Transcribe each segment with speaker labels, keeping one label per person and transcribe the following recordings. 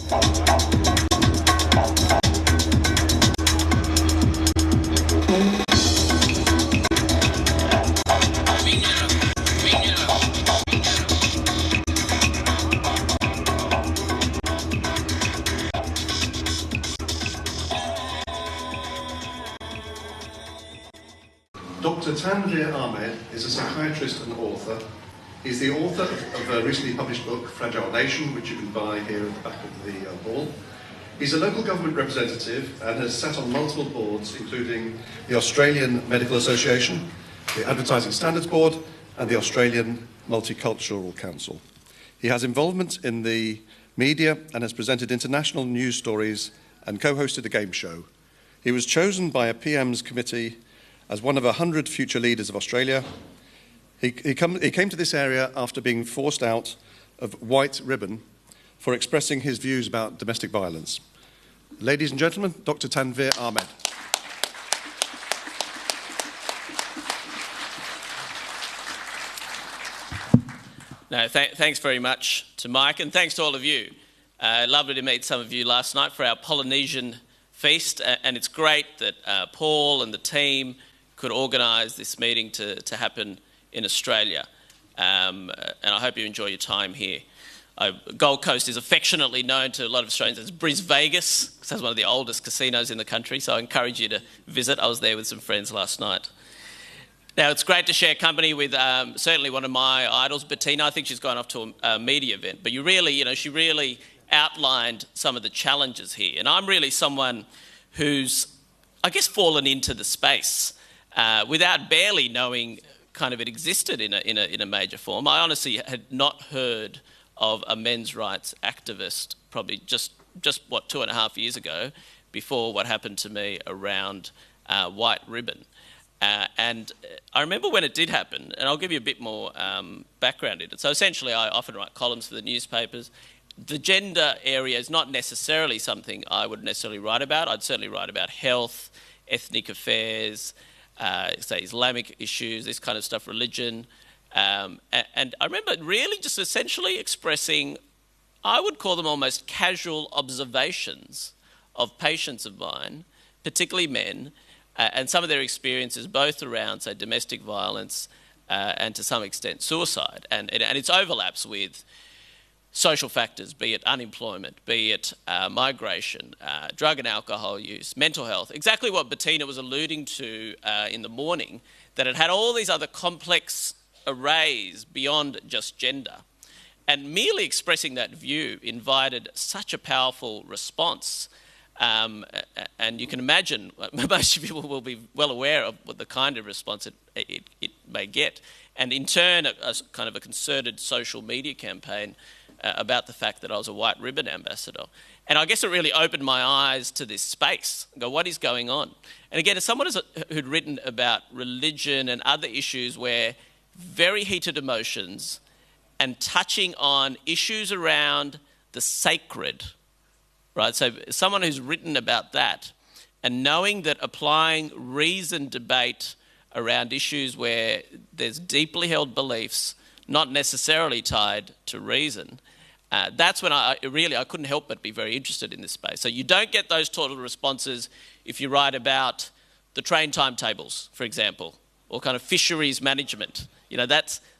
Speaker 1: Dr. Tanveer Ahmed is a psychiatrist and author. He's the author of a recently published book, Fragile Nation, which you can buy here at the back of the hall. He's a local government representative and has sat on multiple boards, including the Australian Medical Association, the Advertising Standards Board, and the Australian Multicultural Council. He has involvement in the media and has presented international news stories and co-hosted a game show. He was chosen by a PM's committee as one of 100 future leaders of Australia. He came to this area after being forced out of White Ribbon for expressing his views about domestic violence. Ladies and gentlemen, Dr. Tanveer Ahmed.
Speaker 2: No, thanks very much to Mike, and thanks to all of you. Lovely to meet some of you last night for our Polynesian feast, and it's great that Paul and the team could organise this meeting to happen in Australia, and I hope you enjoy your time here. Gold Coast is affectionately known to a lot of Australians as Bris Vegas, because it's one of the oldest casinos in the country, so I encourage you to visit. I was there with some friends last night. Now, it's great to share company with certainly one of my idols, Bettina. I think she's gone off to a media event, but she really outlined some of the challenges here. And I'm really someone who's, I guess, fallen into the space without barely knowing kind of it existed in a major form. I honestly had not heard of a men's rights activist probably just 2.5 years ago, before what happened to me around White Ribbon. And I remember when it did happen, and I'll give you a bit more background in it. So essentially, I often write columns for the newspapers. The gender area is not necessarily something I would necessarily write about. I'd certainly write about health, ethnic affairs, say Islamic issues, this kind of stuff, religion. And I remember really just essentially expressing, I would call them almost casual observations of patients of mine, particularly men, and some of their experiences both around, say, domestic violence and to some extent suicide. And its overlaps with social factors, be it unemployment, be it migration, drug and alcohol use, mental health. Exactly what Bettina was alluding to in the morning, that it had all these other complex arrays beyond just gender. And merely expressing that view invited such a powerful response. And you can imagine, most people will be well aware of what the kind of response it may get. And in turn, a kind of a concerted social media campaign about the fact that I was a White Ribbon ambassador. And I guess it really opened my eyes to this space. I go, what is going on? And again, as someone who'd written about religion and other issues where very heated emotions and touching on issues around the sacred, right? So someone who's written about that and knowing that applying reasoned debate around issues where there's deeply held beliefs, not necessarily tied to reason, that's when I couldn't help but be very interested in this space. So you don't get those total responses if you write about the train timetables, for example, or kind of fisheries management.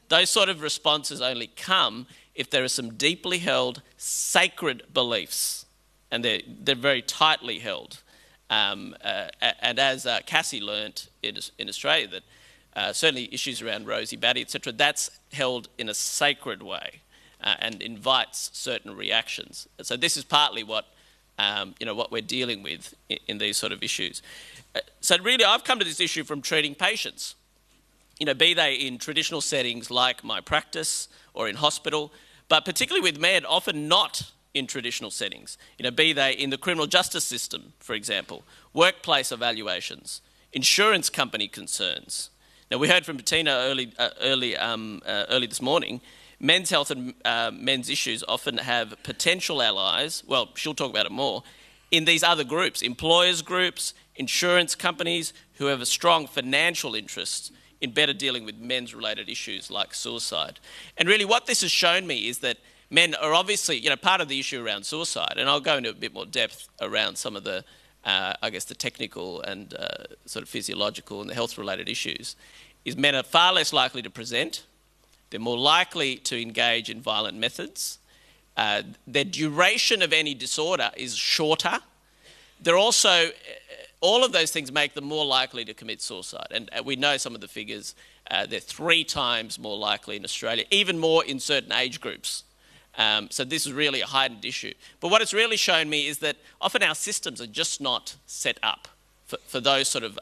Speaker 2: Those sort of responses only come if there are some deeply held sacred beliefs, and they're very tightly held. And as Cassie learnt in Australia, that certainly issues around Rosie Batty, etc., that's held in a sacred way and invites certain reactions. So this is partly what we're dealing with in these sort of issues. So really, I've come to this issue from treating patients. Be they in traditional settings like my practice or in hospital, but particularly with men, often not in traditional settings. Be they in the criminal justice system, for example, workplace evaluations, insurance company concerns. Now, we heard from Bettina early this morning. Men's health and men's issues often have potential allies. Well, she'll talk about it more in these other groups, employers groups, insurance companies who have a strong financial interest in better dealing with men's related issues like suicide. And really what this has shown me is that men are obviously, part of the issue around suicide, and I'll go into a bit more depth around some of the, the technical and sort of physiological and the health-related issues, is men are far less likely to present. They're more likely to engage in violent methods. Their duration of any disorder is shorter. They're also, all of those things make them more likely to commit suicide. And we know some of the figures. They're 3 times more likely in Australia, even more in certain age groups. So this is really a heightened issue. But what it's really shown me is that often our systems are just not set up for those sort of,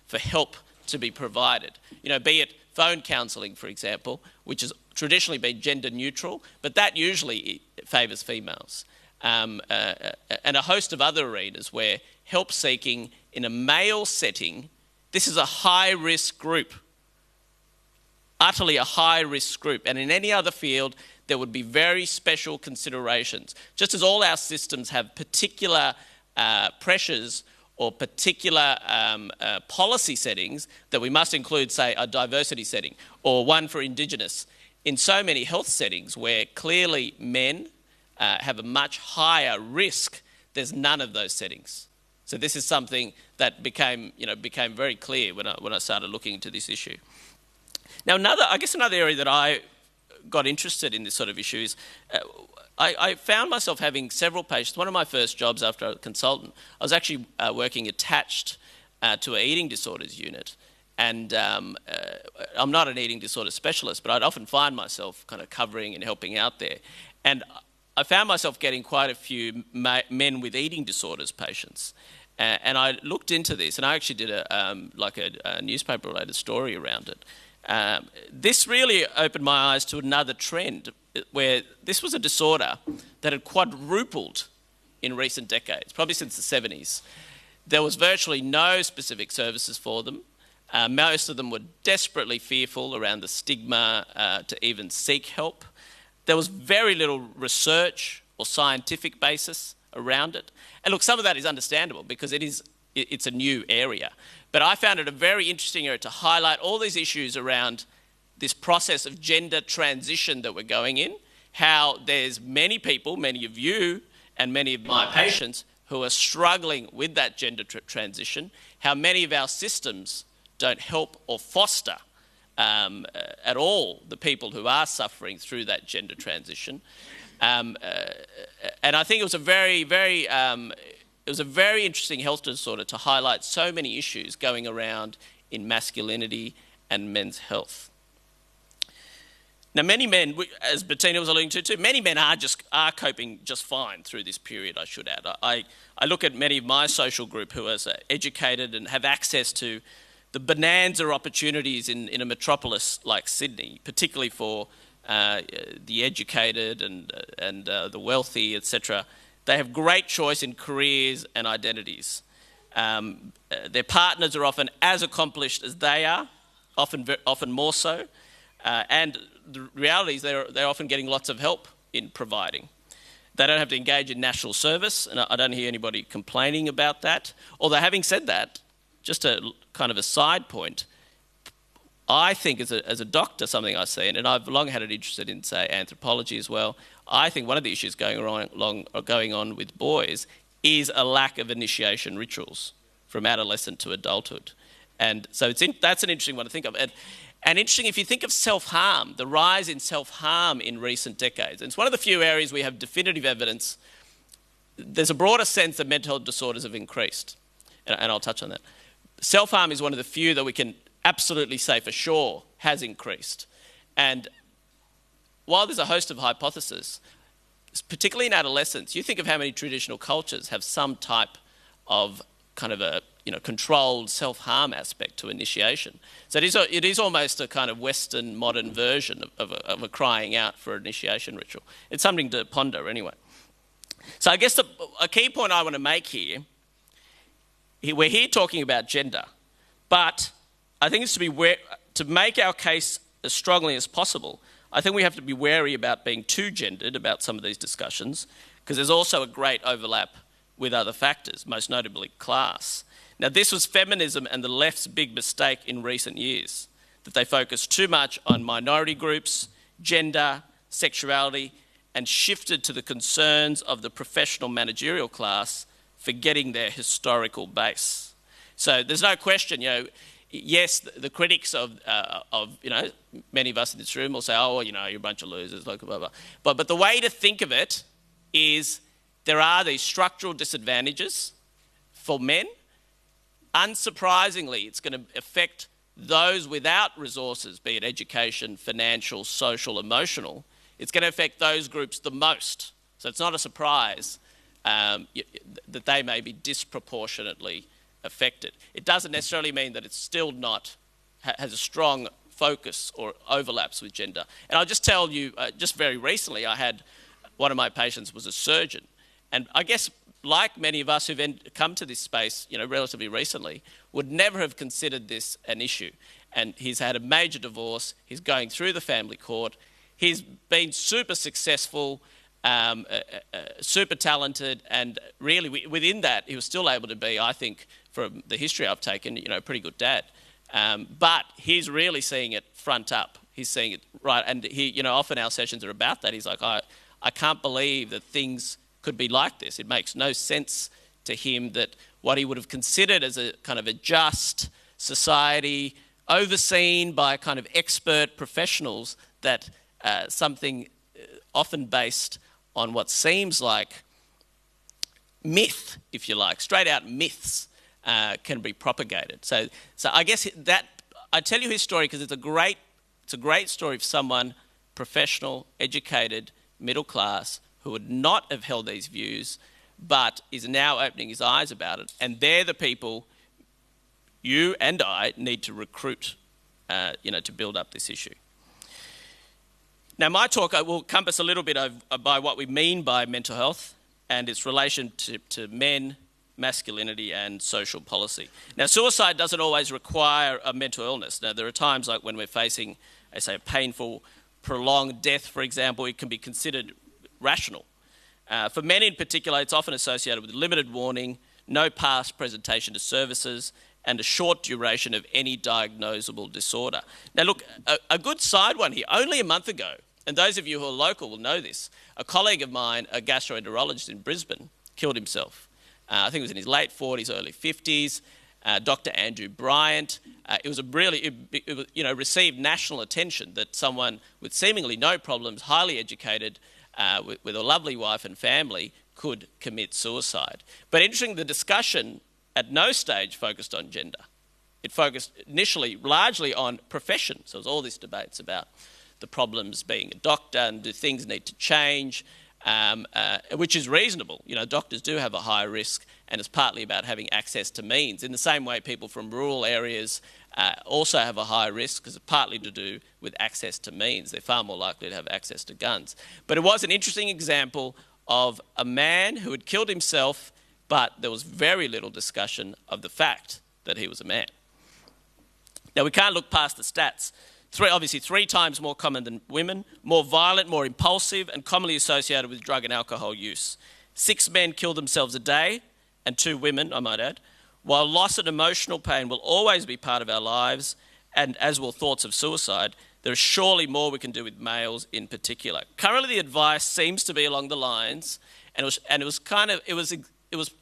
Speaker 2: for help to be provided. Be it phone counselling, for example, which has traditionally been gender neutral, but that usually favours females. And a host of other arenas where help seeking in a male setting, this is a high-risk group, utterly a high-risk group. And in any other field, there would be very special considerations. Just as all our systems have particular pressures or particular policy settings that we must include, say, a diversity setting or one for Indigenous. In so many health settings where clearly men have a much higher risk, there's none of those settings. So this is something that became very clear when I started looking into this issue. Now, another area that I got interested in this sort of issue is I found myself having several patients. One of my first jobs after a consultant, I was actually working attached to an eating disorders unit. And I'm not an eating disorder specialist, but I'd often find myself kind of covering and helping out there. And I found myself getting quite a few men with eating disorders patients. And I looked into this, and I actually did a newspaper-related story around it. This really opened my eyes to another trend where this was a disorder that had quadrupled in recent decades, probably since the 70s. There was virtually no specific services for them. Most of them were desperately fearful around the stigma to even seek help. There was very little research or scientific basis around it. And look, some of that is understandable because it's a new area. But I found it a very interesting area to highlight all these issues around this process of gender transition that we're going in, how there's many people, many of you and many of my patients who are struggling with that gender transition, how many of our systems don't help or foster at all the people who are suffering through that gender transition. And I think it was a very, very interesting health disorder to highlight so many issues going around in masculinity and men's health. Now, many men, as Bettina was alluding to too, many men are coping just fine through this period, I should add. I look at many of my social group who are educated and have access to the bonanza opportunities in a metropolis like Sydney, particularly for the educated and the wealthy, etc. They have great choice in careers and identities. Their partners are often as accomplished as they are, often more so, and the reality is they're often getting lots of help in providing. They don't have to engage in national service, and I don't hear anybody complaining about that. Although having said that, just a kind of a side point, I think as a doctor, something I see, and I've long had an interest in, say, anthropology as well, I think one of the issues going on with boys is a lack of initiation rituals from adolescent to adulthood. And so that's an interesting one to think of. And interesting, if you think of self-harm, the rise in self-harm in recent decades, and it's one of the few areas we have definitive evidence, there's a broader sense that mental health disorders have increased, and I'll touch on that. Self-harm is one of the few that we can absolutely say for sure has increased. And while there's a host of hypotheses, particularly in adolescence, you think of how many traditional cultures have some type of kind of a controlled self-harm aspect to initiation. So it is almost a kind of Western modern version of a crying out for initiation ritual. It's something to ponder anyway. So I guess a key point I want to make here, we're here talking about gender, but I think it's to make our case as strongly as possible, I think we have to be wary about being too gendered about some of these discussions, because there's also a great overlap with other factors, most notably class. Now, this was feminism and the left's big mistake in recent years, that they focused too much on minority groups, gender, sexuality, and shifted to the concerns of the professional managerial class, forgetting their historical base. So there's no question, yes, the critics of many of us in this room will say, oh, well, you're a bunch of losers, blah, blah, blah. But the way to think of it is there are these structural disadvantages for men. Unsurprisingly, it's going to affect those without resources, be it education, financial, social, emotional. It's going to affect those groups the most. So it's not a surprise that they may be disproportionately affected. It doesn't necessarily mean that it's still not, has a strong focus or overlaps with gender. And I'll just tell you, just very recently, I had one of my patients was a surgeon. And I guess like many of us who've come to this space, relatively recently, would never have considered this an issue. And he's had a major divorce. He's going through the family court. He's been super successful, super talented, and really within that, he was still able to be, I think, from the history I've taken, a pretty good dad. But he's really seeing it front up. He's seeing it right. And he, often our sessions are about that. He's like, I can't believe that things could be like this. It makes no sense to him that what he would have considered as a kind of a just society, overseen by kind of expert professionals, that something often based on what seems like myth, if you like, straight out myths, can be propagated. So I guess that I tell you his story because it's a great story of someone professional, educated, middle class, who would not have held these views, but is now opening his eyes about it. And they're the people you and I need to recruit, to build up this issue. Now, my talk will compass a little bit by what we mean by mental health and its relation to men, masculinity, and social policy. Now, suicide doesn't always require a mental illness. Now, there are times like when we're facing, a painful, prolonged death, for example, it can be considered rational. For men in particular, it's often associated with limited warning, no past presentation to services, and a short duration of any diagnosable disorder. Now look, a good side one here, only a month ago, and those of you who are local will know this, a colleague of mine, a gastroenterologist in Brisbane, killed himself. I think it was in his late 40s, early 50s. Dr. Andrew Bryant. It was received national attention that someone with seemingly no problems, highly educated, with a lovely wife and family, could commit suicide. But interesting, the discussion at no stage focused on gender. It focused initially largely on profession. So there was all these debates about the problems being a doctor and do things need to change, which is reasonable. Doctors do have a high risk, and it's partly about having access to means. In the same way, people from rural areas also have a high risk because it's partly to do with access to means. They're far more likely to have access to guns. But it was an interesting example of a man who had killed himself, but there was very little discussion of the fact that he was a man. Now, we can't look past the stats. Obviously 3 times more common than women, more violent, more impulsive, and commonly associated with drug and alcohol use. 6 men kill themselves a day, and 2 women, I might add. While loss and emotional pain will always be part of our lives, and as will thoughts of suicide, there is surely more we can do with males in particular. Currently, the advice seems to be along the lines, and it was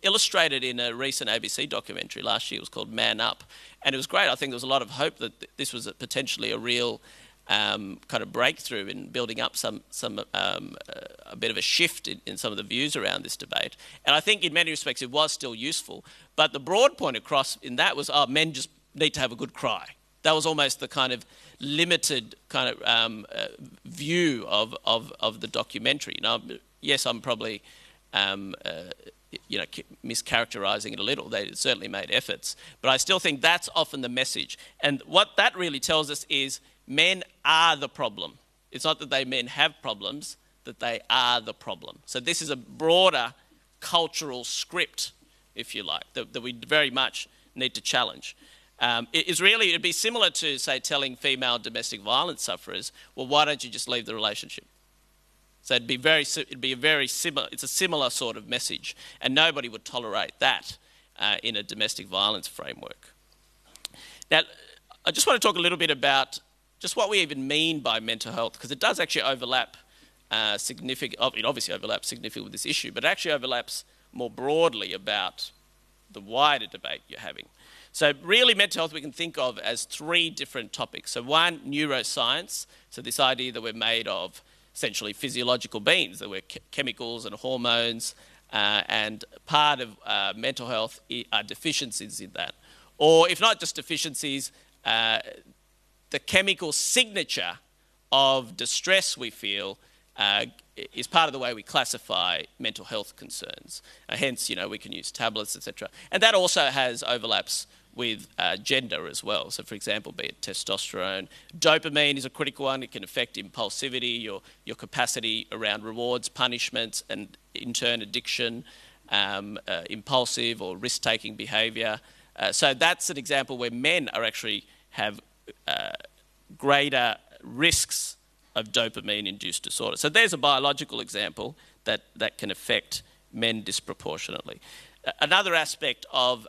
Speaker 2: illustrated in a recent ABC documentary last year. It was called Man Up, and it was great. I think there was a lot of hope that this was potentially a real kind of breakthrough in building up a bit of a shift in some of the views around this debate. And I think in many respects it was still useful. But the broad point across in that was, men just need to have a good cry. That was almost the kind of limited kind of view of the documentary. Yes, I'm probably mischaracterising it a little. They certainly made efforts. But I still think that's often the message. And what that really tells us is men are the problem. It's not that men have problems, that they are the problem. So this is a broader cultural script, if you like, that we very much need to challenge. It'd be similar to, say, telling female domestic violence sufferers, well, why don't you just leave the relationship? So it'd be a very similar, it's a similar sort of message, and nobody would tolerate that in a domestic violence framework. Now, I just want to talk a little bit about just what we even mean by mental health, because it does actually overlap significant. It obviously overlaps significantly with this issue, but it actually overlaps more broadly about the wider debate you're having. So really mental health we can think of as three different topics. So one, neuroscience, so this idea that we're made of essentially physiological beings, that we're chemicals and hormones, and part of mental health are deficiencies in that. Or if not just deficiencies, the chemical signature of distress we feel is part of the way we classify mental health concerns. Hence, we can use tablets, etc. And that also has overlaps with gender as well. So, for example, be it testosterone. Dopamine is a critical one. It can affect impulsivity, your capacity around rewards, punishments, and in turn addiction, impulsive or risk-taking behaviour. So that's an example where men have greater risks of dopamine-induced disorder. So there's a biological example that can affect men disproportionately. Another aspect of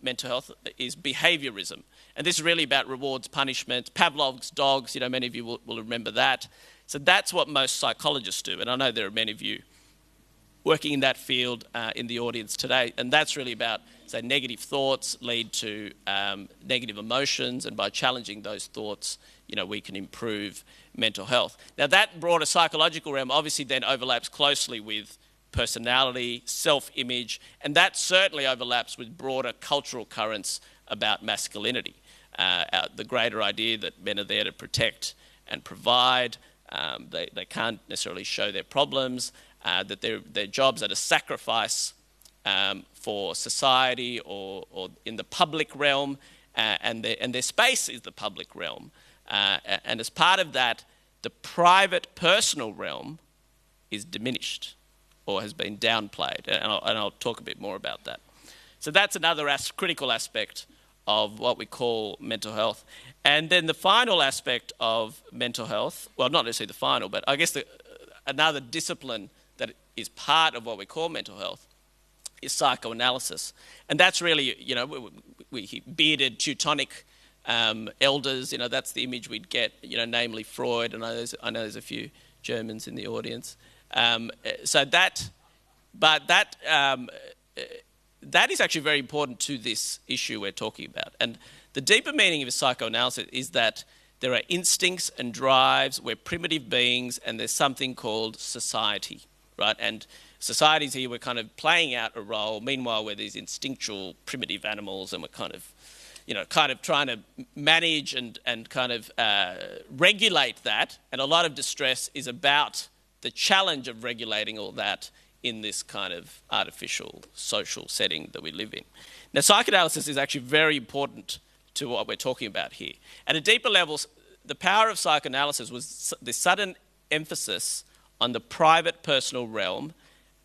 Speaker 2: mental health is behaviourism. And this is really about rewards, punishments. Pavlov's dogs, many of you will remember that. So that's what most psychologists do. And I know there are many of you working in that field in the audience today. And that's really about, say, negative thoughts lead to negative emotions. And by challenging those thoughts, we can improve mental health. Now, that broader psychological realm obviously then overlaps closely with personality, self-image, and that certainly overlaps with broader cultural currents about masculinity. The greater idea that men are there to protect and provide, they can't necessarily show their problems, that their jobs are to sacrifice for society or in the public realm, and their space is the public realm. And as part of that, the private personal realm is diminished or has been downplayed, and I'll talk a bit more about that. So that's another critical aspect of what we call mental health. And then the final aspect of mental health, well, not necessarily the final, but I guess another discipline that is part of what we call mental health is psychoanalysis. And that's really, we bearded Teutonic elders, that's the image we'd get, namely Freud, and I know there's a few Germans in the audience. That is actually very important to this issue we're talking about. And the deeper meaning of psychoanalysis is that there are instincts and drives, we're primitive beings, and there's something called society, right? And societies here, we're kind of playing out a role. Meanwhile, we're these instinctual primitive animals, and we're kind of trying to manage and kind of regulate that. And a lot of distress is about the challenge of regulating all that in this kind of artificial social setting that we live in. Now, psychoanalysis is actually very important to what we're talking about here. At a deeper level, the power of psychoanalysis was the sudden emphasis on the private personal realm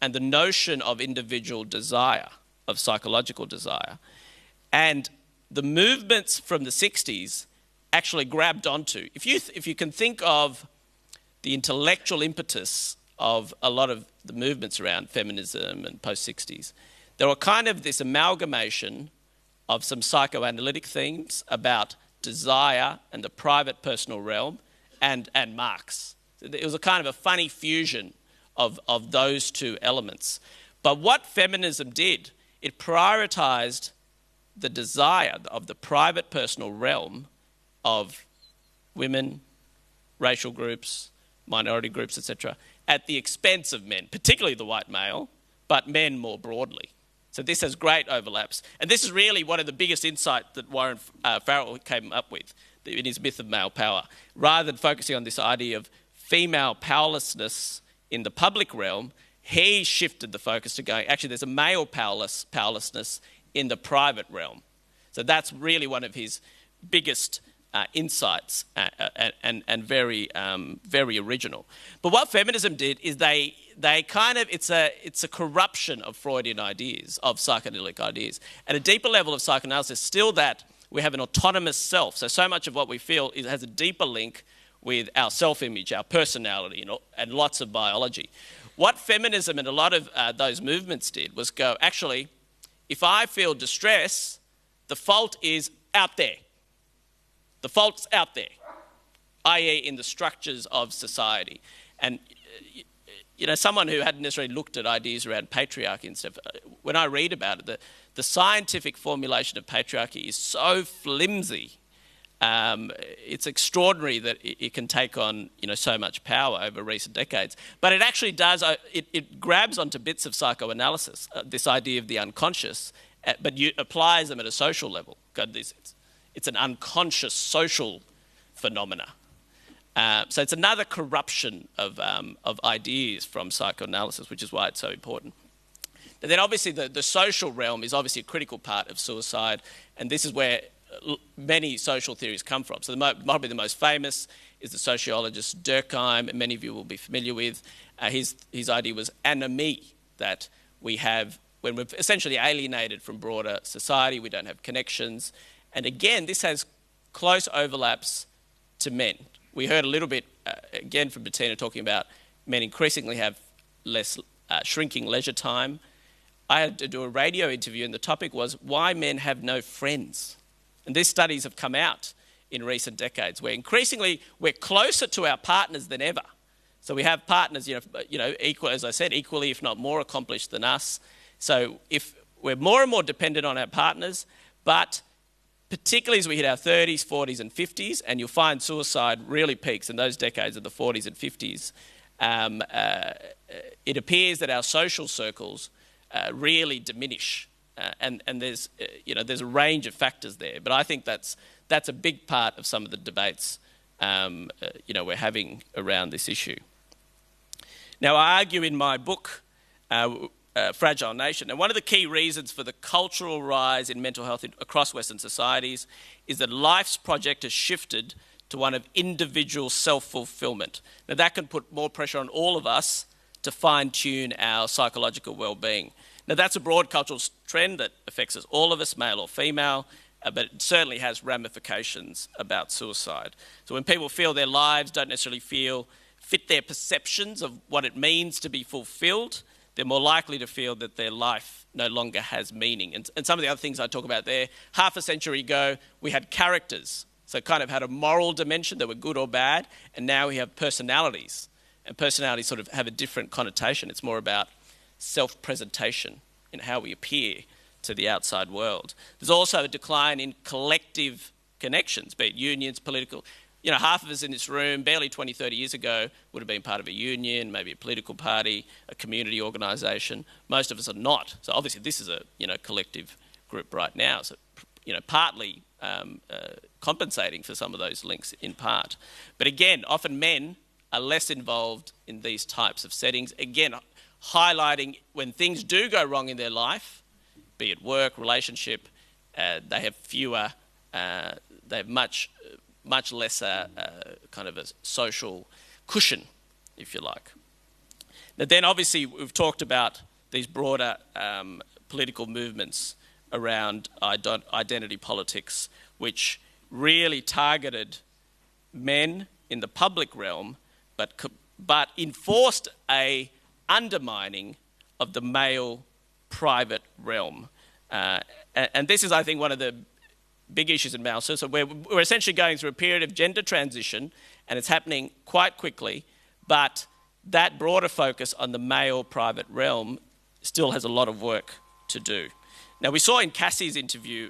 Speaker 2: and the notion of individual desire, of psychological desire. And the movements from the 60s actually grabbed onto. If you can think of the intellectual impetus of a lot of the movements around feminism and post-60s, there were kind of this amalgamation of some psychoanalytic themes about desire and the private personal realm and Marx. It was a kind of a funny fusion of those two elements. But what feminism did, it prioritised the desire of the private personal realm of women, racial groups, minority groups, etc., at the expense of men, particularly the white male, but men more broadly. So this has great overlaps. And this is really one of the biggest insights that Warren Farrell came up with in his myth of male power. Rather than focusing on this idea of female powerlessness in the public realm, he shifted the focus to going, actually, there's a male powerlessness in the private realm. So that's really one of his biggest insights and very original. But what feminism did is they kind of, it's a corruption of Freudian ideas, of psychoanalytic ideas. At a deeper level of psychoanalysis, still that we have an autonomous self. So much of what we feel has a deeper link with our self-image, our personality, and lots of biology. What feminism and a lot of those movements did was go, actually, if I feel distress, the fault is out there. The fault's out there, i.e. in the structures of society. And someone who hadn't necessarily looked at ideas around patriarchy and stuff, when I read about it, the scientific formulation of patriarchy is so flimsy. It's extraordinary that it can take on, so much power over recent decades. But it actually does, it grabs onto bits of psychoanalysis, this idea of the unconscious, but applies them at a social level. It's an unconscious social phenomena. So it's another corruption of ideas from psychoanalysis, which is why it's so important. And then obviously the social realm is obviously a critical part of suicide, and this is where many social theories come from. So probably the most famous is the sociologist Durkheim, and many of you will be familiar with. His idea was anomie, that we have, when we're essentially alienated from broader society, we don't have connections. And again, this has close overlaps to men. We heard a little bit, again, from Bettina talking about men increasingly have less shrinking leisure time. I had to do a radio interview, and the topic was why men have no friends. And these studies have come out in recent decades, where increasingly we're closer to our partners than ever. So we have partners, equal, as I said, equally, if not more accomplished than us. So if we're more and more dependent on our partners, but particularly as we hit our 30s, 40s and 50s, and you'll find suicide really peaks in those decades of the 40s and 50s, it appears that our social circles really diminish. And there's a range of factors there. But I think that's a big part of some of the debates we're having around this issue. Now, I argue in my book, Fragile Nation, and one of the key reasons for the cultural rise in mental health across Western societies is that life's project has shifted to one of individual self-fulfillment. Now, that can put more pressure on all of us to fine-tune our psychological well-being. Now, that's a broad cultural trend that affects us, all of us, male or female, but it certainly has ramifications about suicide. So when people feel their lives don't necessarily fit their perceptions of what it means to be fulfilled, they're more likely to feel that their life no longer has meaning. And some of the other things I talk about there, half a century ago, we had characters. So kind of had a moral dimension that were good or bad, and now we have personalities. And personalities sort of have a different connotation. It's more about self-presentation in how we appear to the outside world. There's also a decline in collective connections, be it unions, political. Half of us in this room, barely 20, 30 years ago, would have been part of a union, maybe a political party, a community organisation. Most of us are not. So obviously this is a collective group right now. So partly compensating for some of those links in part. But again, often men are less involved in these types of settings. Again, highlighting when things do go wrong in their life, be it work, relationship, they have much lesser kind of a social cushion, if you like. Now then obviously we've talked about these broader political movements around identity politics, which really targeted men in the public realm, but enforced a undermining of the male private realm. And this is, I think, one of the big issues in male suicide. We're essentially going through a period of gender transition, and it's happening quite quickly, but that broader focus on the male private realm still has a lot of work to do. Now, we saw in Cassie's interview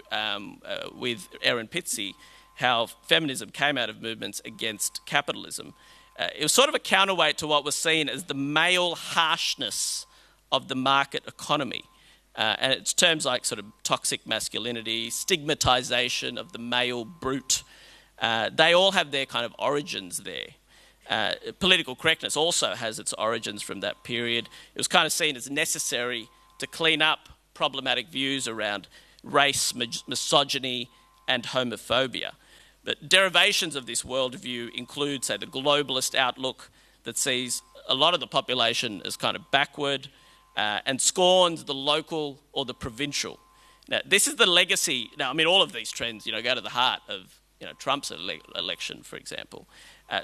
Speaker 2: with Erin Pitsey how feminism came out of movements against capitalism. It was sort of a counterweight to what was seen as the male harshness of the market economy. And it's terms like sort of toxic masculinity, stigmatization of the male brute. They all have their kind of origins there. Political correctness also has its origins from that period. It was kind of seen as necessary to clean up problematic views around race, misogyny, and homophobia. But derivations of this worldview include, say, the globalist outlook that sees a lot of the population as kind of backward and scorns the local or the provincial. Now, this is the legacy. Now, I mean, all of these trends, go to the heart of, Trump's election, for example.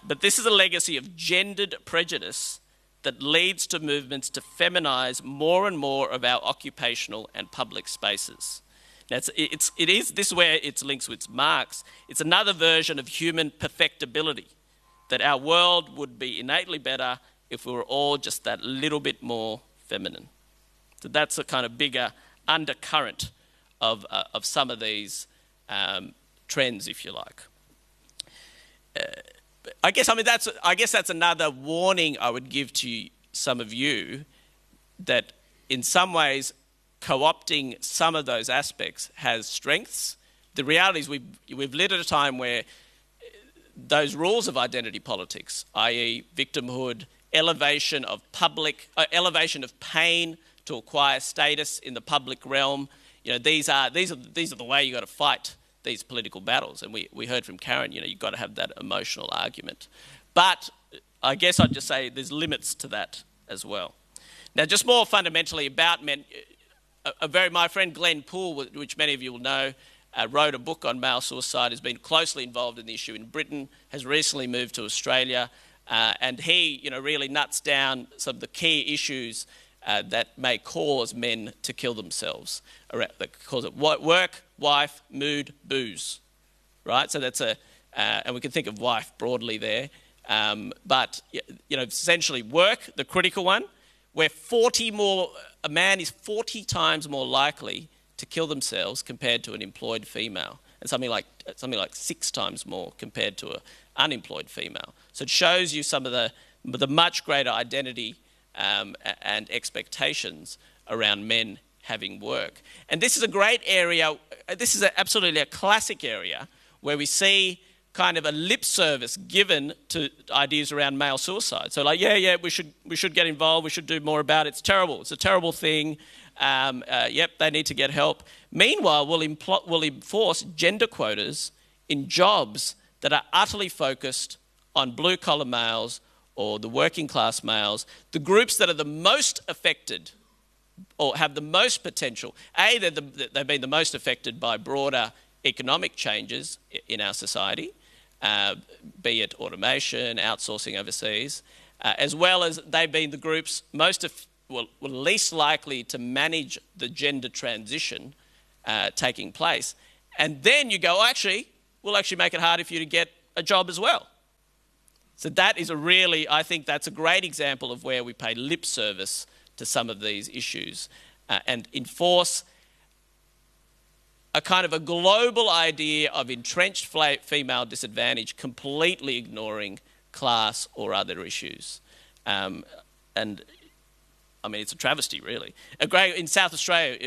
Speaker 2: But this is a legacy of gendered prejudice that leads to movements to feminise more and more of our occupational and public spaces. Now, this is where it's links with Marx. It's another version of human perfectibility, that our world would be innately better if we were all just that little bit more feminine. So that's a kind of bigger undercurrent of some of these trends, if you like. I guess that's another warning I would give to some of you, that in some ways co-opting some of those aspects has strengths. The reality is we've lived at a time where those rules of identity politics, i.e. victimhood, elevation of pain to acquire status in the public realm, these are the way you got to fight these political battles. And we heard from Karen, you've got to have that emotional argument. But I guess I'd just say there's limits to that as well. Now, just more fundamentally about men, my friend Glenn Poole, which many of you will know, wrote a book on male suicide, has been closely involved in the issue in Britain, has recently moved to Australia, and he, really nuts down some of the key issues that may cause men to kill themselves. That cause it work, wife, mood, booze, right? So that's and we can think of wife broadly there, but essentially work, the critical one, where a man is 40 times more likely to kill themselves compared to an employed female, and something like 6 times more compared to an unemployed female. So it shows you some of the much greater identity and expectations around men having work. And this is a great area. This is absolutely a classic area where we see kind of a lip service given to ideas around male suicide. So we should get involved, we should do more about it. It's terrible. It's a terrible thing. They need to get help. Meanwhile, we'll enforce gender quotas in jobs that are utterly focused on blue-collar males or the working class males, the groups that are the most affected or have the most potential. They've been the most affected by broader economic changes in our society, be it automation, outsourcing overseas, as well as they've been the groups least likely to manage the gender transition taking place. And then you go, we'll actually make it harder for you to get a job as well. So that is I think that's a great example of where we pay lip service to some of these issues and enforce a kind of a global idea of entrenched female disadvantage, completely ignoring class or other issues. It's a travesty, really. In South Australia,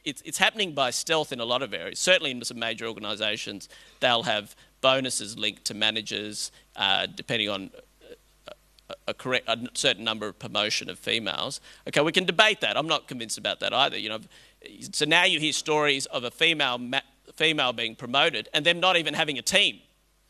Speaker 2: it's happening by stealth in a lot of areas. Certainly in some major organisations, they'll have bonuses linked to managers, depending on a certain number of promotion of females. Okay, we can debate that. I'm not convinced about that either. So now you hear stories of a female being promoted and them not even having a team.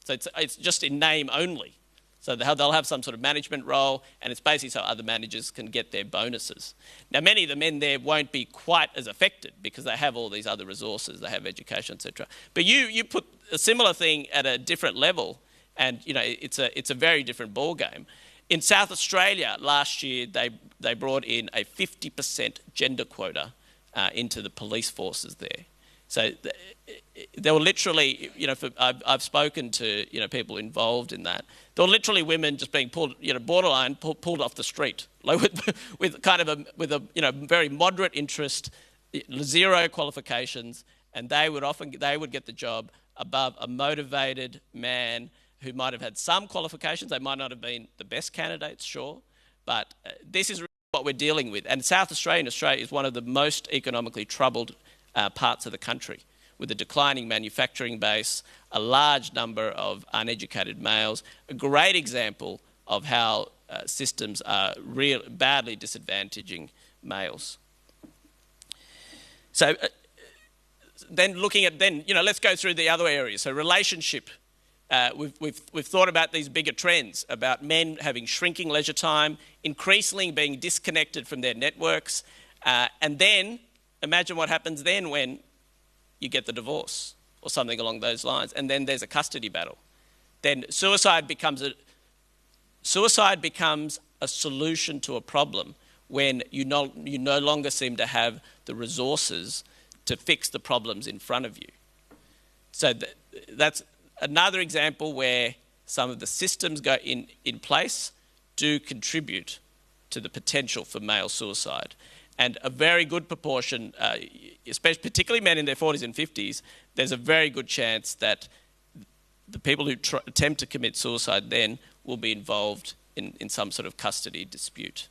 Speaker 2: So it's just in name only. So they'll have some sort of management role, and it's basically so other managers can get their bonuses. Now, many of the men there won't be quite as affected because they have all these other resources, they have education, etc. But you put a similar thing at a different level, and it's a very different ballgame. In South Australia last year, they brought in a 50% gender quota into the police forces there. So there were literally, I've spoken to people involved in that. There were literally women just being pulled, borderline pulled off the street, like with a very moderate interest, 0 qualifications, and they would get the job above a motivated man who might have had some qualifications. They might not have been the best candidates, sure, but this is really what we're dealing with. And South Australia is one of the most economically troubled parts of the country, with a declining manufacturing base, a large number of uneducated males, a great example of how systems are badly disadvantaging males. So let's go through the other areas. So relationship, we've thought about these bigger trends, about men having shrinking leisure time, increasingly being disconnected from their networks, and then imagine what happens then when you get the divorce or something along those lines, and then there's a custody battle. Then suicide becomes a solution to a problem when you no longer seem to have the resources to fix the problems in front of you. So that's another example where some of the systems in place do contribute to the potential for male suicide. And a very good proportion, especially particularly men in their 40s and 50s, there's a very good chance that the people who attempt to commit suicide then will be involved in some sort of custody dispute.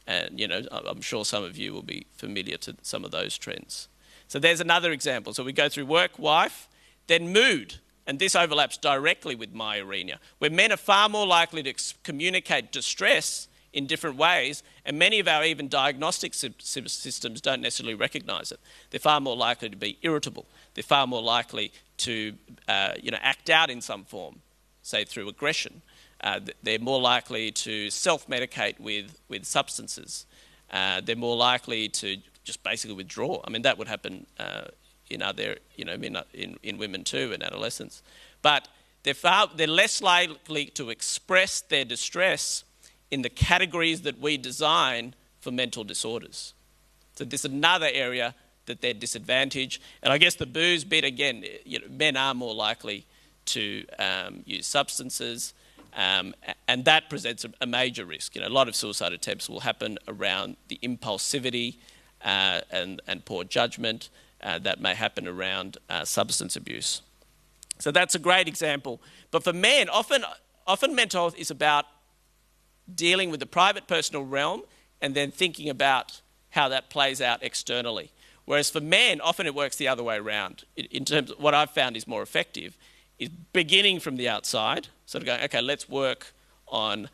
Speaker 2: And, you know, I'm sure some of you will be familiar to some of those trends. So there's another example. So we go through work, wife, then mood. And this overlaps directly with my arena, where men are far more likely to communicate distress in different ways, and many of our even diagnostic systems don't necessarily recognise it. They're far more likely to be irritable. They're far more likely to act out in some form, say through aggression. They're more likely to self-medicate with substances. They're more likely to just basically withdraw. I mean, that would happen in women too, in adolescents. But they're less likely to express their distress in the categories that we design for mental disorders. So this is another area that they're disadvantaged. And I guess the booze bit, again, men are more likely to use substances, and that presents a major risk. A lot of suicide attempts will happen around the impulsivity and poor judgment that may happen around substance abuse. So that's a great example. But for men, often mental health is about dealing with the private personal realm and then thinking about how that plays out externally. Whereas for men, often it works the other way around. In terms of what I've found is more effective, is beginning from the outside, sort of going, okay, let's work on,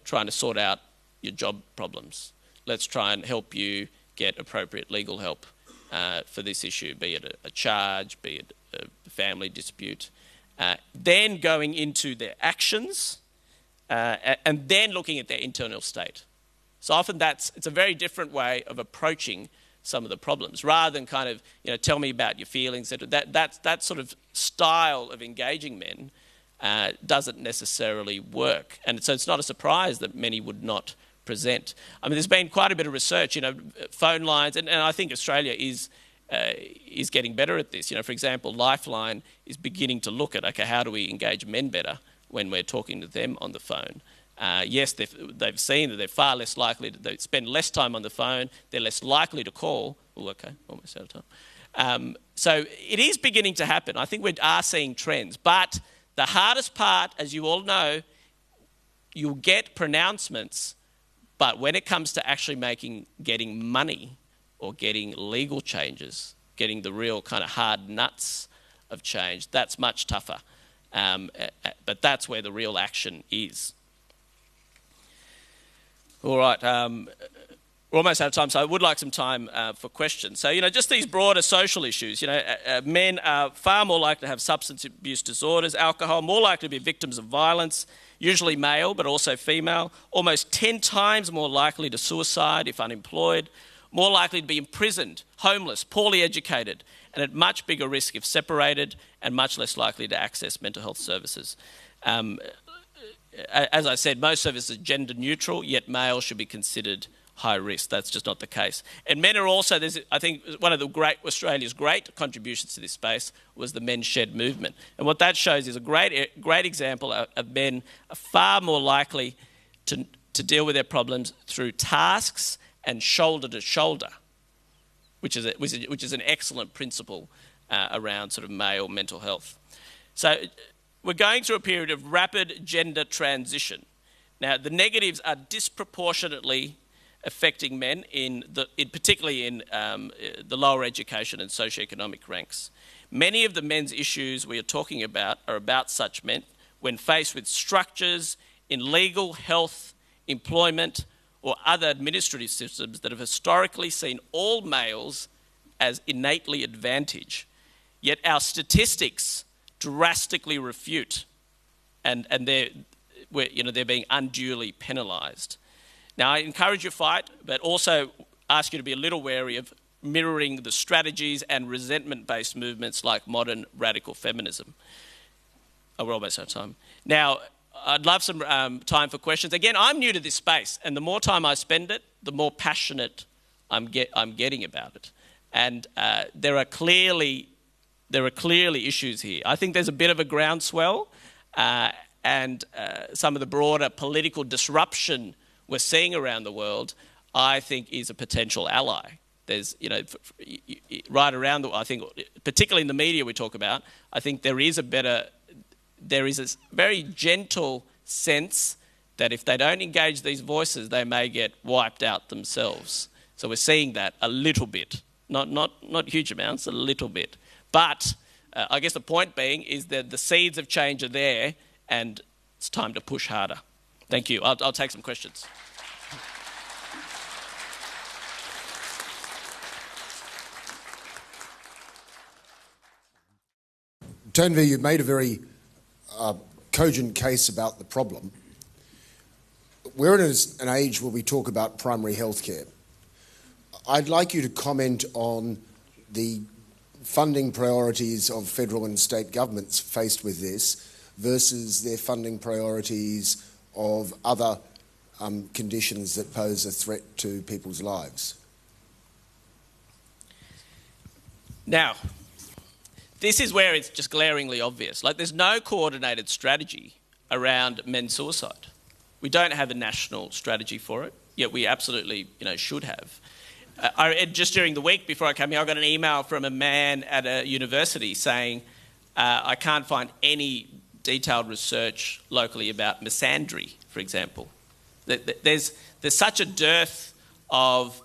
Speaker 2: trying to sort out your job problems. Let's try and help you get appropriate legal help for this issue, be it a charge, be it a family dispute. Then going into their actions, and then looking at their internal state. So often it's a very different way of approaching some of the problems, rather than kind of, tell me about your feelings. That sort of style of engaging men doesn't necessarily work. And so it's not a surprise that many would not present. I mean, there's been quite a bit of research, phone lines, and I think Australia is getting better at this. For example, Lifeline is beginning to look at, okay, how do we engage men better when we're talking to them on the phone? Yes, they've seen that they're far less likely they spend less time on the phone, they're less likely to call. Oh, okay, almost out of time. So it is beginning to happen. I think we are seeing trends. But the hardest part, as you all know, you'll get pronouncements, but when it comes to actually getting money or getting legal changes, getting the real kind of hard nuts of change, that's much tougher. But that's where the real action is. All right, we're almost out of time, so I would like some time for questions. So, just these broader social issues. Men are far more likely to have substance abuse disorders, alcohol, more likely to be victims of violence, usually male, but also female, almost 10 times more likely to suicide if unemployed, more likely to be imprisoned, homeless, poorly educated, and at much bigger risk if separated, and much less likely to access mental health services. As I said, most services are gender neutral, yet males should be considered high risk. That's just not the case. And men are also, I think one of the Australia's great contributions to this space was the Men Shed movement. And what that shows is a great example of men are far more likely to deal with their problems through tasks and shoulder to shoulder, which is an excellent principle around sort of male mental health. So we're going through a period of rapid gender transition. Now, the negatives are disproportionately affecting men, particularly in the lower education and socioeconomic ranks. Many of the men's issues we are talking about are about such men when faced with structures in legal, health, employment, or other administrative systems that have historically seen all males as innately advantaged. Yet our statistics drastically refute, and they're being unduly penalised. Now, I encourage you to fight, but also ask you to be a little wary of mirroring the strategies and resentment-based movements like modern radical feminism. Oh, we're almost out of time. Now, I'd love some time for questions. Again, I'm new to this space, and the more time I spend it, the more passionate I'm getting about it. And there are clearly issues here. I think there's a bit of a groundswell, and some of the broader political disruption we're seeing around the world, I think is a potential ally. There's, right around I think, particularly in the media we talk about, I think there is a very gentle sense that if they don't engage these voices, they may get wiped out themselves. So we're seeing that a little bit, not huge amounts, a little bit. But I guess the point being is that the seeds of change are there, and it's time to push harder. Thank you. I'll take some questions.
Speaker 3: Tanveer, you've made a very cogent case about the problem. We're in an age where we talk about primary health care. I'd like you to comment on the funding priorities of federal and state governments faced with this versus their funding priorities of other conditions that pose a threat to people's lives.
Speaker 2: Now, this is where it's just glaringly obvious. Like, there's no coordinated strategy around men's suicide. We don't have a national strategy for it, yet we absolutely, should have. Just during the week before I came here, I got an email from a man at a university saying, I can't find any detailed research locally about misandry, for example. There's such a dearth of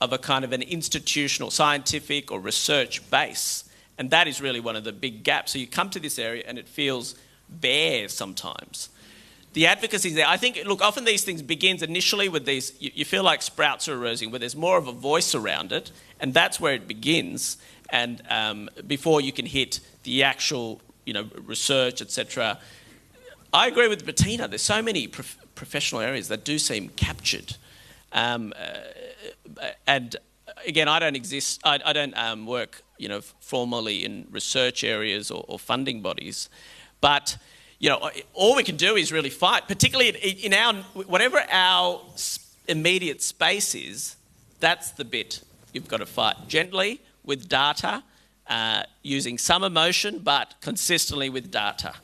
Speaker 2: a kind of an institutional, scientific or research base, and that is really one of the big gaps. So you come to this area and it feels bare sometimes. The advocacy is there. I think, look, often these things begins initially with these, you feel like sprouts are arising, where there's more of a voice around it, and that's where it begins, and before you can hit the actual, research, etc. I agree with Bettina. There's so many professional areas that do seem captured. And again, I don't work, formally in research areas or funding bodies, but all we can do is really fight, particularly in whatever our immediate space is. That's the bit you've got to fight gently with data, using some emotion, but consistently with data,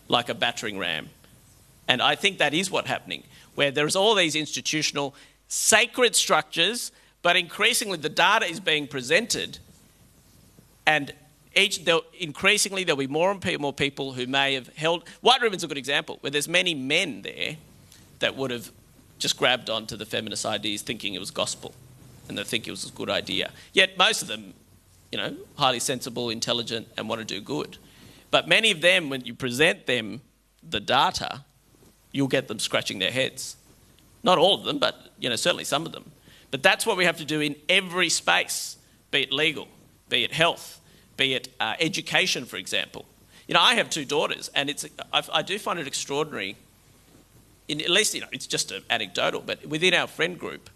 Speaker 2: like a battering ram. And I think that is what's happening, where there's all these institutional sacred structures, but increasingly the data is being presented, and increasingly there'll be more and more people who may have held... White Ribbon's a good example, where there's many men there that would have just grabbed onto the feminist ideas thinking it was gospel, and they think it was a good idea. Yet most of them, highly sensible, intelligent, and want to do good. But many of them, when you present them the data, you'll get them scratching their heads. Not all of them, but certainly some of them. But that's what we have to do in every space, be it legal, be it health, be it education, for example. I have two daughters, and I do find it extraordinary, at least, it's just anecdotal, but within our friend group,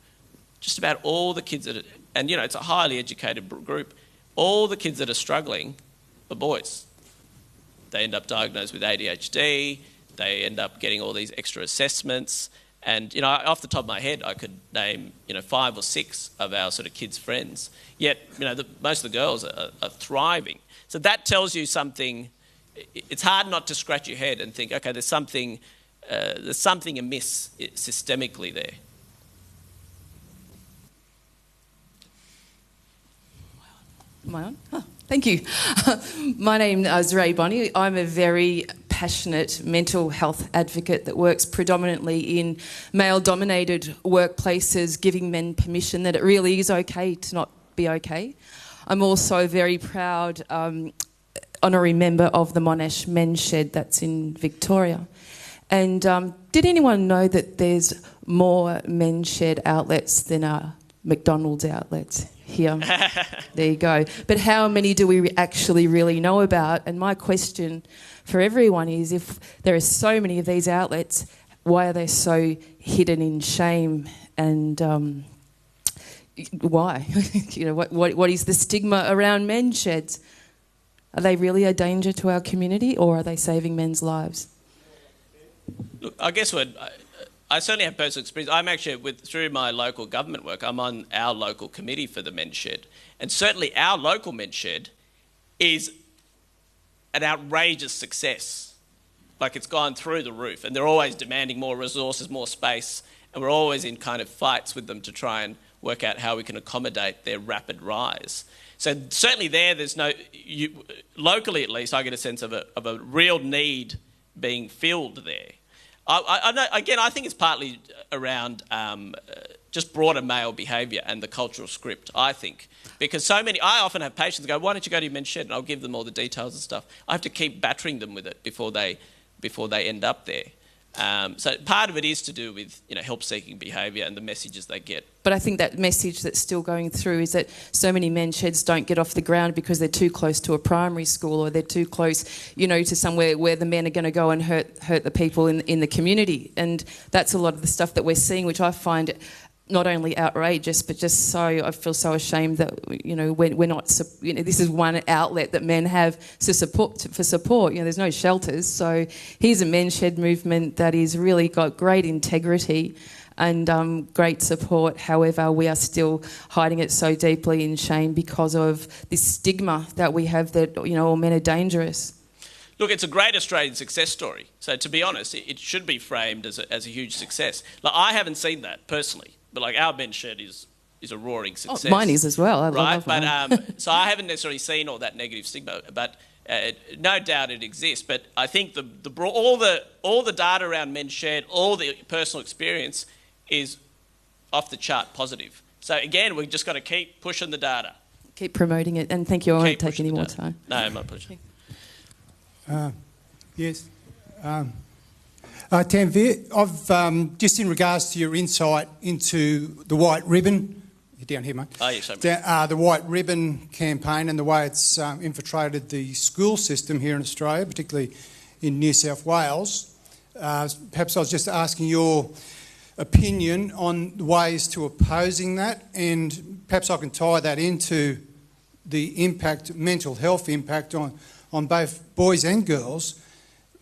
Speaker 2: just about all the kids and it's a highly educated group, all the kids that are struggling are boys. They end up diagnosed with ADHD, they end up getting all these extra assessments, and, off the top of my head, I could name, 5 or 6 of our sort of kids' friends. Yet, most of the girls are thriving. So that tells you something. It's hard not to scratch your head and think, okay, there's something amiss systemically there.
Speaker 4: Am I on? Oh, thank you. My name is Ray Bonney. I'm a very passionate mental health advocate that works predominantly in male-dominated workplaces, giving men permission that it really is okay to not be okay. I'm also a very proud honorary member of the Monash Men's Shed that's in Victoria. And did anyone know that there's more men's shed outlets than McDonald's outlets here? There you go. But how many do we actually really know about? And my question for everyone is, if there are so many of these outlets, why are they so hidden in shame? And why? What is the stigma around men's sheds? Are they really a danger to our community, or are they saving men's lives?
Speaker 2: Look, I guess I certainly have personal experience. I'm actually, through my local government work, I'm on our local committee for the men's shed. And certainly our local men's shed is an outrageous success. Like, it's gone through the roof, and they're always demanding more resources, more space, and we're always in kind of fights with them to try and work out how we can accommodate their rapid rise. So certainly there's no, locally at least, I get a sense of a real need being filled there. I know, again, I think it's partly around just broader male behaviour and the cultural script, I think. Because I often have patients go, why don't you go to your men's shed? And I'll give them all the details and stuff. I have to keep battering them with it before they end up there. So part of it is to do with help-seeking behaviour and the messages they get.
Speaker 4: But I think that message that's still going through is that so many men's sheds don't get off the ground because they're too close to a primary school, or they're too close, to somewhere where the men are going to go and hurt the people in the community. And that's a lot of the stuff that we're seeing, which I find not only outrageous, but just I feel so ashamed that we're not. This is one outlet that men have for support. There's no shelters, so here's a men's shed movement that is really got great integrity and great support. However, we are still hiding it so deeply in shame because of this stigma that we have that all men are dangerous.
Speaker 2: Look, it's a great Australian success story. So to be honest, it should be framed as a huge success. Like, I haven't seen that personally. But our men's shed is a roaring success.
Speaker 4: Oh, mine is as well. I
Speaker 2: right?
Speaker 4: love mine.
Speaker 2: But so I haven't necessarily seen all that negative stigma, but no doubt it exists. But I think all the data around men's shed, all the personal experience is off the chart positive. So again, we've just got to keep pushing the data.
Speaker 4: Keep promoting it, and thank you. I won't take any more time.
Speaker 2: No, my pleasure.
Speaker 5: Yes. Tanveer, I've just in regards to your insight into the white ribbon, you're down here, mate.
Speaker 2: Oh, yes,
Speaker 5: the white ribbon campaign and the way it's infiltrated the school system here in Australia, particularly in New South Wales. Perhaps I was just asking your opinion on the ways to opposing that, and perhaps I can tie that into the impact, mental health impact on both boys and girls.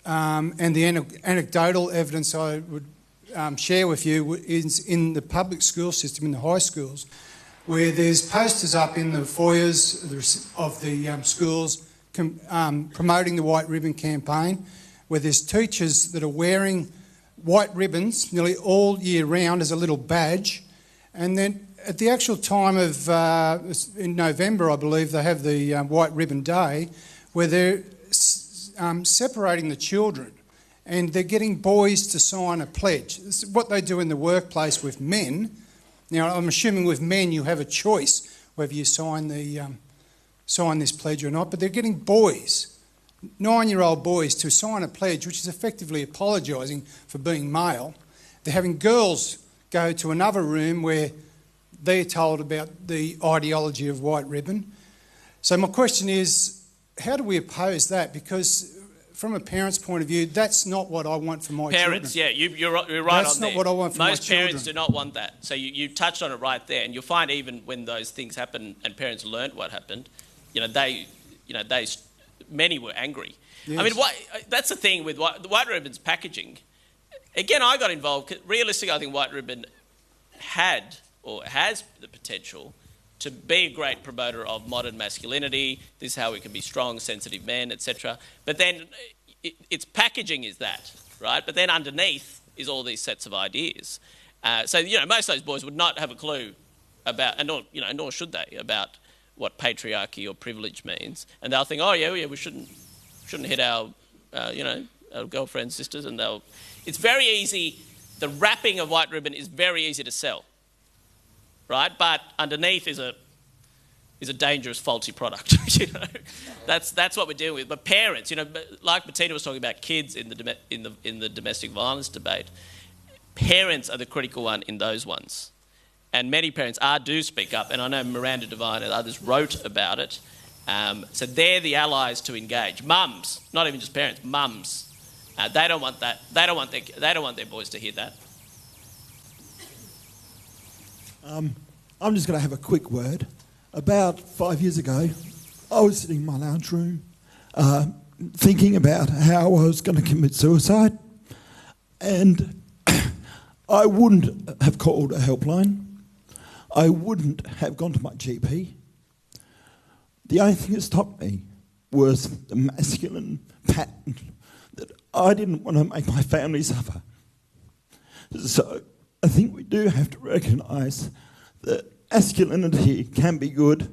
Speaker 5: And the anecdotal evidence I would share with you is in the public school system, in the high schools, where there's posters up in the foyers of the schools promoting the White Ribbon campaign, where there's teachers that are wearing white ribbons nearly all year round as a little badge. And then at the actual time of, in November, I believe, they have the White Ribbon Day, where they're separating the children, and they're getting boys to sign a pledge. This is what they do in the workplace with men. Now, I'm assuming with men you have a choice whether you sign this pledge or not, but they're getting boys, 9-year-old boys, to sign a pledge, which is effectively apologising for being male. They're having girls go to another room where they're told about the ideology of white ribbon. So my question is, how do we oppose that? Because from a parent's point of view, that's not what I want for my
Speaker 2: parents,
Speaker 5: children.
Speaker 2: Yeah, you're right
Speaker 5: that's
Speaker 2: on there.
Speaker 5: That's not what I want for my children.
Speaker 2: Most parents do not want that. So you touched on it right there, and you'll find even when those things happen and parents learnt what happened, many were angry. Yes. I mean, that's the thing with the White Ribbon's packaging. Again, I got involved. Realistically, I think White Ribbon had or has the potential to be a great promoter of modern masculinity. This is how we can be strong, sensitive men, etc. But then its packaging is that, right? But then underneath is all these sets of ideas. So most of those boys would not have a clue about, and nor should they, about what patriarchy or privilege means. And they'll think, oh yeah, we shouldn't hit our girlfriends, sisters, and it's very easy. The wrapping of White Ribbon is very easy to sell. Right, but underneath is a dangerous, faulty product. That's what we're dealing with. But parents, like Bettina was talking about, kids in the domestic violence debate, parents are the critical one in those ones, and many parents do speak up. And I know Miranda Devine and others wrote about it. So they're the allies to engage. Mums, not even just parents, mums. They don't want that. They don't want their boys to hear that.
Speaker 6: I'm just going to have a quick word. About 5 years ago, I was sitting in my lounge room thinking about how I was going to commit suicide, and I wouldn't have called a helpline. I wouldn't have gone to my GP. The only thing that stopped me was the masculine pattern that I didn't want to make my family suffer. So I think we do have to recognise that masculinity can be good,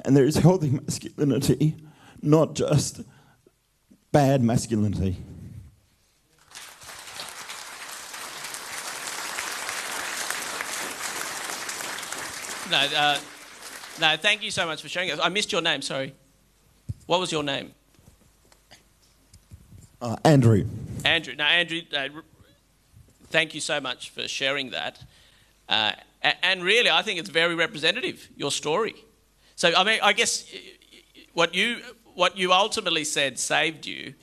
Speaker 6: and there is healthy masculinity, not just bad masculinity.
Speaker 2: No, thank you so much for sharing it. I missed your name, sorry. What was your name?
Speaker 6: Andrew.
Speaker 2: Andrew. Now, Andrew, thank you so much for sharing that. And really, I think it's very representative, your story. So, I mean, I guess what you ultimately said saved you.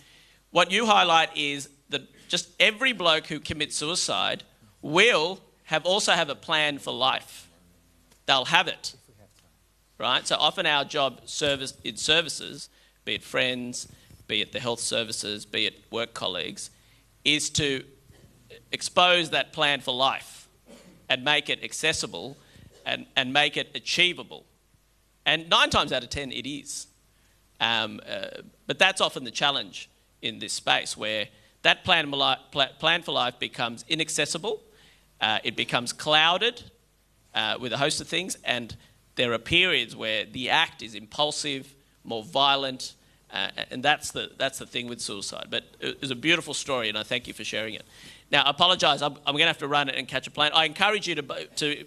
Speaker 2: What you highlight is that just every bloke who commits suicide will also have a plan for life. They'll have it, right? So often our job in services, be it friends, be it the health services, be it work colleagues, is to expose that plan for life and make it accessible and make it achievable. And 9 times out of 10 it is. But that's often the challenge in this space, where that plan for life becomes inaccessible, it becomes clouded with a host of things, and there are periods where the act is impulsive, more violent, and that's the thing with suicide. But it was a beautiful story, and I thank you for sharing it. Now, I apologise, I'm going to have to run it and catch a plane. I encourage you to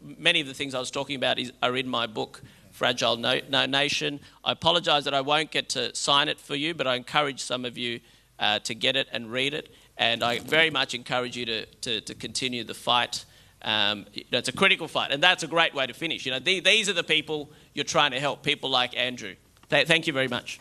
Speaker 2: many of the things I was talking about are in my book, Fragile Nation. I apologise that I won't get to sign it for you, but I encourage some of you to get it and read it, and I very much encourage you to continue the fight. It's a critical fight, and that's a great way to finish. These are the people you're trying to help, people like Andrew. Thank you very much.